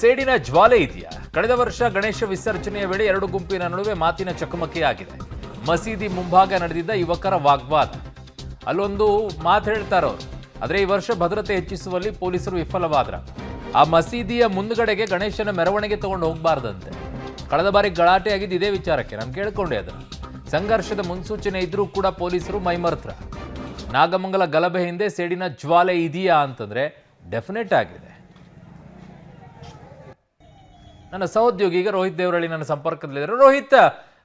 ಸೇಡಿನ ಜ್ವಾಲೆ ಇದೆಯಾ? ಕಳೆದ ವರ್ಷ ಗಣೇಶ ವಿಸರ್ಜನೆಯ ವೇಳೆ ಎರಡು ಗುಂಪಿನ ನಡುವೆ ಮಾತಿನ ಚಕಮಕಿ ಆಗಿದೆ. ಮಸೀದಿ ಮುಂಭಾಗ ನಡೆದಿದ್ದ ಯುವಕರ ವಾಗ್ವಾದ. ಅಲ್ಲೊಂದು ಮಾತು ಹೇಳ್ತಾರವರು, ಆದರೆ ಈ ವರ್ಷ ಭದ್ರತೆ ಹೆಚ್ಚಿಸುವಲ್ಲಿ ಪೊಲೀಸರು ವಿಫಲವಾದ್ರ. ಆ ಮಸೀದಿಯ ಮುಂದ್ಗಡೆಗೆ ಗಣೇಶನ ಮೆರವಣಿಗೆ ತಗೊಂಡು ಹೋಗಬಾರ್ದಂತೆ. ಕಳೆದ ಬಾರಿ ಗಲಾಟೆ ಆಗಿದ್ದು ಇದೇ ವಿಚಾರಕ್ಕೆ. ನಾನು ಕೇಳ್ಕೊಂಡೆ ಅದನ್ನು. ಸಂಘರ್ಷದ ಮುನ್ಸೂಚನೆ ಇದ್ರೂ ಕೂಡ ಪೊಲೀಸರು ಮೈಮರ್ತ್ರ. ನಾಗಮಂಗಲ ಗಲಭೆ ಹಿಂದೆ ಸೇಡಿನ ಜ್ವಾಲೆ ಇದೆಯಾ ಅಂತಂದ್ರೆ ಡೆಫಿನೆಟ್ ಆಗಿದೆ. ನನ್ನ ಸಹೋದ್ಯೋಗಿ ಈಗ ರೋಹಿತ್ ದೇವರಳ್ಳಿ ನನ್ನ ಸಂಪರ್ಕದಲ್ಲಿದ್ದಾರೆ. ರೋಹಿತ್,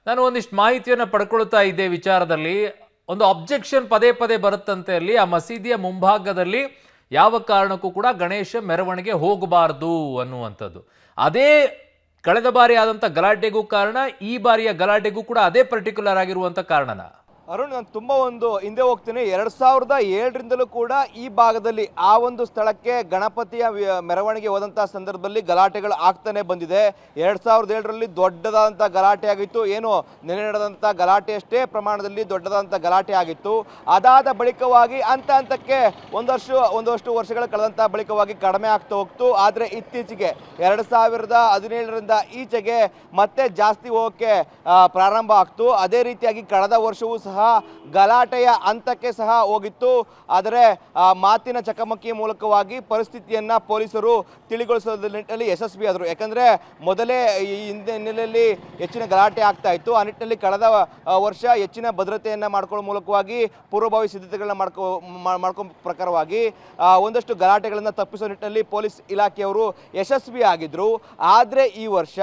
ನಾನು ಒಂದಿಷ್ಟು ಮಾಹಿತಿಯನ್ನು ಪಡ್ಕೊಳ್ತಾ ಇದ್ದೆ ವಿಚಾರದಲ್ಲಿ. ಒಂದು ಅಬ್ಜೆಕ್ಷನ್ ಪದೇ ಪದೇ ಬರುತ್ತಂತೆ ಅಲ್ಲಿ. ಆ ಮಸೀದಿಯ ಮುಂಭಾಗದಲ್ಲಿ ಯಾವ ಕಾರಣಕ್ಕೂ ಕೂಡ ಗಣೇಶ ಮೆರವಣಿಗೆ ಹೋಗಬಾರ್ದು ಅನ್ನುವಂಥದ್ದು. ಅದೇ ಕಳೆದ ಬಾರಿ ಆದಂಥ ಗಲಾಟೆಗೂ ಕಾರಣ, ಈ ಬಾರಿಯ ಗಲಾಟೆಗೂ ಕೂಡ ಅದೇ ಪರ್ಟಿಕ್ಯುಲರ್ ಆಗಿರುವಂಥ ಕಾರಣನ? ಅರುಣ್, ನಾನು ತುಂಬ ಹಿಂದೆ ಹೋಗ್ತೀನಿ. 2007ರಿಂದಲೂ ಕೂಡ ಈ ಭಾಗದಲ್ಲಿ ಆ ಒಂದು ಸ್ಥಳಕ್ಕೆ ಗಣಪತಿಯ ಮೆರವಣಿಗೆ ಹೋದಂಥ ಸಂದರ್ಭದಲ್ಲಿ ಗಲಾಟೆಗಳು ಆಗ್ತಾನೆ ಬಂದಿದೆ. 2007ರಲ್ಲಿ ದೊಡ್ಡದಾದಂಥ ಗಲಾಟೆ ಆಗಿತ್ತು. ಏನು ನೆನೆ ನಡೆದಂಥ ಗಲಾಟೆಯಷ್ಟೇ ಪ್ರಮಾಣದಲ್ಲಿ ದೊಡ್ಡದಾದಂಥ ಗಲಾಟೆ ಆಗಿತ್ತು. ಅದಾದ ಬಳಿಕವಾಗಿ ಹಂತಕ್ಕೆ ಒಂದಷ್ಟು ವರ್ಷಗಳ ಕಳೆದಂಥ ಬಳಿಕವಾಗಿ ಕಡಿಮೆ ಆಗ್ತಾ ಹೋಗ್ತು. ಆದರೆ ಇತ್ತೀಚೆಗೆ 2017ರಿಂದ ಈಚೆಗೆ ಮತ್ತೆ ಜಾಸ್ತಿ ಹೋಗೋಕ್ಕೆ ಪ್ರಾರಂಭ ಆಗ್ತು. ಅದೇ ರೀತಿಯಾಗಿ ಕಳೆದ ವರ್ಷವೂ ಸಹ ಗಲಾಟೆಯ ಹಂತಕ್ಕೆ ಸಹ ಹೋಗಿತ್ತು. ಆದರೆ ಮಾತಿನ ಚಕಮಕಿ ಮೂಲಕವಾಗಿ ಪರಿಸ್ಥಿತಿಯನ್ನ ಪೊಲೀಸರು ತಿಳಿಗೊಳಿಸೋದ್ರ ನಿಟ್ಟಿನಲ್ಲಿ ಯಶಸ್ವಿಯಾದರು. ಯಾಕಂದ್ರೆ ಮೊದಲೇ ಈ ಹಿನ್ನೆಲೆಯಲ್ಲಿ ಹೆಚ್ಚಿನ ಗಲಾಟೆ ಆಗ್ತಾ ಇತ್ತು. ಆ ನಿಟ್ಟಿನಲ್ಲಿ ಕಳೆದ ವರ್ಷ ಹೆಚ್ಚಿನ ಭದ್ರತೆಯನ್ನ ಮಾಡ್ಕೊಳ್ಳೋ ಮೂಲಕವಾಗಿ ಪೂರ್ವಭಾವಿ ಸಿದ್ಧತೆಗಳನ್ನ ಮಾಡ್ಕೊ ಪ್ರಕಾರವಾಗಿ ಒಂದಷ್ಟು ಗಲಾಟೆಗಳನ್ನ ತಪ್ಪಿಸೋ ನಿಟ್ಟಿನಲ್ಲಿ ಪೊಲೀಸ್ ಇಲಾಖೆಯವರು ಯಶಸ್ವಿ ಆಗಿದ್ರು. ಆದರೆ ಈ ವರ್ಷ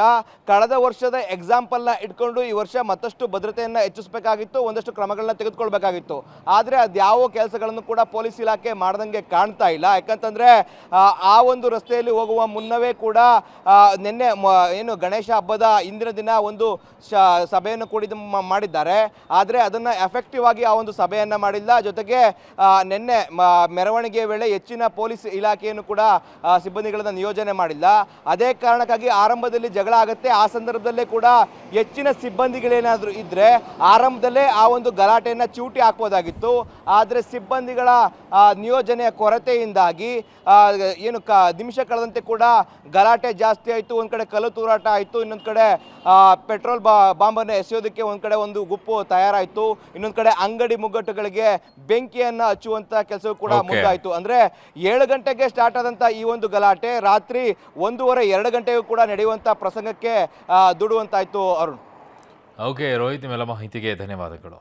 ಕಳೆದ ವರ್ಷದ ಎಕ್ಸಾಂಪಲ್ನ ಇಟ್ಕೊಂಡು ಈ ವರ್ಷ ಮತ್ತಷ್ಟು ಭದ್ರತೆಯನ್ನ ಹೆಚ್ಚಿಸಬೇಕಾಗಿತ್ತು, ಒಂದಷ್ಟು ಕ್ರಮಗಳನ್ನ ತೆಗೆದುಕೊಳ್ಬೇಕಾಗಿತ್ತು. ಆದರೆ ಅದ್ಯಾವ ಕೆಲಸಗಳನ್ನು ಕೂಡ ಪೊಲೀಸ್ ಇಲಾಖೆ ಮಾಡ್ದಂಗೆ ಕಾಣ್ತಾ ಇಲ್ಲ. ಯಾಕಂತಂದ್ರೆ ಆ ಒಂದು ರಸ್ತೆಯಲ್ಲಿ ಹೋಗುವ ಮುನ್ನವೇ ಕೂಡ ನಿನ್ನೆ ಏನು ಗಣೇಶ ಹಬ್ಬದ ಇಂದಿನ ದಿನ ಒಂದು ಸಭೆಯನ್ನು ಮಾಡಿದ್ದಾರೆ. ಆದರೆ ಅದನ್ನ ಎಫೆಕ್ಟಿವ್ ಆಗಿ ಆ ಒಂದು ಸಭೆಯನ್ನ ಮಾಡಿಲ್ಲ. ಜೊತೆಗೆ ನಿನ್ನೆ ಮೆರವಣಿಗೆ ವೇಳೆ ಹೆಚ್ಚಿನ ಪೊಲೀಸ್ ಇಲಾಖೆಯನ್ನು ಕೂಡ ಸಿಬ್ಬಂದಿಗಳನ್ನ ನಿಯೋಜನೆ ಮಾಡಿಲ್ಲ. ಅದೇ ಕಾರಣಕ್ಕಾಗಿ ಆರಂಭದಲ್ಲಿ ಜಗಳ ಆಗುತ್ತೆ. ಆ ಸಂದರ್ಭದಲ್ಲೇ ಕೂಡ ಹೆಚ್ಚಿನ ಸಿಬ್ಬಂದಿಗಳೇನಾದರೂ ಇದ್ರೆ ಆರಂಭದಲ್ಲೇ ಆ ಒಂದು ಗಲಾಟೆಯನ್ನು ಚೂಟಿ ಹಾಕಬಹುದಾಗಿತ್ತು. ಆದರೆ ಸಿಬ್ಬಂದಿಗಳ ನಿಯೋಜನೆಯ ಕೊರತೆಯಿಂದಾಗಿ ಏನು ನಿಮಿಷ ಕಳೆದಂತೆ ಕೂಡ ಗಲಾಟೆ ಜಾಸ್ತಿ ಆಯಿತು. ಒಂದು ಕಡೆ ಕಲ್ಲು ತೂರಾಟ ಆಯಿತು, ಇನ್ನೊಂದು ಕಡೆ ಪೆಟ್ರೋಲ್ ಬಾಂಬನ್ನು ಎಸೆಯೋದಕ್ಕೆ ಒಂದು ಕಡೆ ಒಂದು ಗುಂಪು ತಯಾರಾಯಿತು, ಇನ್ನೊಂದು ಕಡೆ ಅಂಗಡಿ ಮುಗ್ಗಟ್ಟುಗಳಿಗೆ ಬೆಂಕಿಯನ್ನು ಹಚ್ಚುವಂಥ ಕೆಲಸವೂ ಕೂಡ ಮುಂದಾಯಿತು. ಅಂದರೆ 7 ಗಂಟೆಗೆ ಸ್ಟಾರ್ಟ್ ಆದಂಥ ಈ ಒಂದು ಗಲಾಟೆ ರಾತ್ರಿ 1:30-2 ಗಂಟೆಗೂ ಕೂಡ ನಡೆಯುವಂಥ ಪ್ರಸಂಗಕ್ಕೆ ದುಡುವಂತಾಯಿತು. ಅರುಣ್. ಓಕೆ ರೋಹಿತ್, ನಿಮ್ಮೆಲ್ಲ ಮಾಹಿತಿಗೆ ಧನ್ಯವಾದಗಳು.